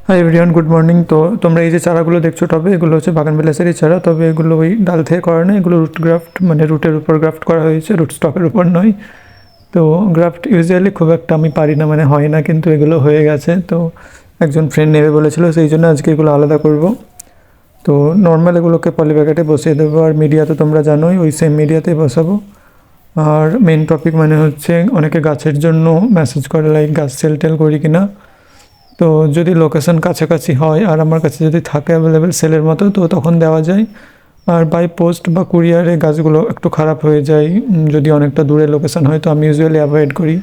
Hi everyone, good morning. তো তোমরা এই যে চারাগুলো দেখছো টবে, এগুলো হচ্ছে বাগানবিলাসেরই চারা, তবে এগুলো ওই ডাল থেকে করা নয়, এগুলো রুট গ্রাফট, মানে রুটের উপর গ্রাফট করা হয়েছে, রুট স্টকের উপর নয়। তো গ্রাফট ইউজুয়ালি খুব একটা আমি পারি না, মানে হয় না, কিন্তু এগুলো হয়ে গেছে। তো একজন ফ্রেন্ড নেবে বলেছিল, সেই জন্য আজকে এগুলো আলাদা করব। তো নর্মাল এগুলোকে পলিপ্যাকেটে বসিয়ে দেবো, আর মিডিয়া তো তোমরা জানোই, ওই সেম মিডিয়াতেই বসাবো। আর মেন টপিক মানে হচ্ছে অনেকে গাছের জন্য মেসেজ করে, লাইক গাছ সেল টেল করি কিনা। তো যদি লোকেশন কাছাকাছি হয় আর আমার কাছে যদি থাকে অ্যাভেলেবেল সেলের মতো, তো তখন দেওয়া যায়। আর বাই পোস্ট বা কুরিয়ারে গাছগুলো একটু খারাপ হয়ে যায় যদি অনেকটা দূরে লোকেশন হয়, তো আমি ইউজুয়ালি অ্যাভয়েড করি।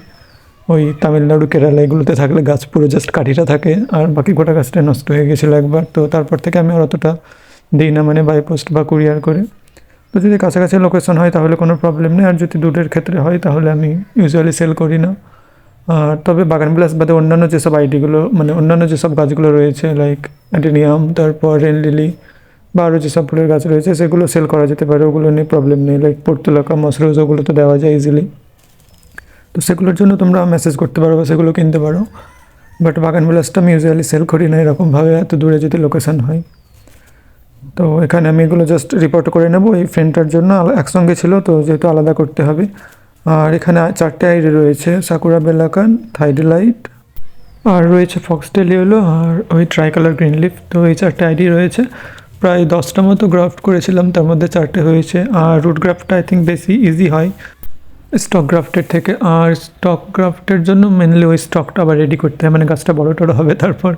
ওই তামিলনাড়ু কেরালা এগুলোতে থাকলে গাছ পুরো জাস্ট কাঠিটা থাকে, আর বাকি গোটা গাছটা নষ্ট হয়ে গেছিলো একবার, তো তারপর থেকে আমি আর অতটা দিই না, মানে বাই পোস্ট বা কুরিয়ার করে। তো যদি কাছাকাছি লোকেশন হয় তাহলে কোনো প্রবলেম নেই, আর যদি দূরের ক্ষেত্রে হয় তাহলে আমি ইউজুয়ালি সেল করি না। আর তবে বাগানবিলাস বাদে অন্যান্য যেসব আইডিগুলো, মানে অন্যান্য যেসব গাছগুলো রয়েছে, লাইক অ্যান্টেনিয়াম, তারপর রেন লিলি বা আরও যেসব ফুলের গাছ রয়েছে, সেগুলো সেল করা যেতে পারে, ওগুলো নিয়ে প্রবলেম নেই। লাইক পর্তুলাকা, মসরোজ, ওগুলো তো দেওয়া যায় ইজিলি। তো সেগুলোর জন্য তোমরা মেসেজ করতে পারো বা সেগুলো কিনতে পারো। বাট বাগানবিলাসটা আমি ইউজুয়ালি সেল করি না এরকমভাবে, এত দূরে যদি লোকেশন হয়। তো এখানে আমি এগুলো জাস্ট রিপোর্ট করে নেব, এই ফ্রেন্ডটার জন্য একসঙ্গে ছিল, তো যেহেতু আলাদা করতে হবে। আর এখানে 4টে আইডি রয়েছে, সাকুরা বেলাকান, থাইডেলাইট, আর রয়েছে ফক্সটেল ইয়েলো, আর ওই ট্রাই কালার গ্রিন লিফ। তো এই 4টে আইডি রয়েছে। প্রায় 10টা মতো গ্রাফট করেছিলাম, তার মধ্যে 4টে হয়েছে। আর রুট গ্রাফটটা আই থিঙ্ক বেশি ইজি হয় স্টক গ্রাফটের থেকে। আর স্টক গ্রাফটের জন্য মেনলি ওই স্টকটা আবার রেডি করতে হয়, মানে গাছটা বড় টড়ো হবে তারপর।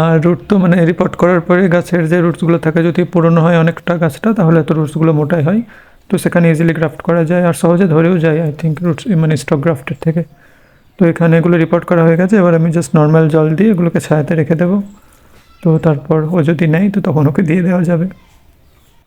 আর রুট তো মানে রিপোর্ট করার পরে গাছের যে রুটসগুলো থাকে, যদি পুরনো হয় অনেকটা গাছটা, তাহলে তো রুটসগুলো মোটাই হয়, তো সেখানে ইজিলি গ্রাফট করা যায় আর সহজে ধরেও যায় আই থিঙ্ক রুটস, মানে স্টক গ্রাফটের থেকে। তো এখানে এগুলো রিপোর্ট করা হয়ে গেছে, এবার আমি জাস্ট নর্মাল জল দিয়ে এগুলোকে ছায়াতে রেখে দেবো। তো তারপর ও যদি নেয় তো তখন ওকে দিয়ে দেওয়া যাবে।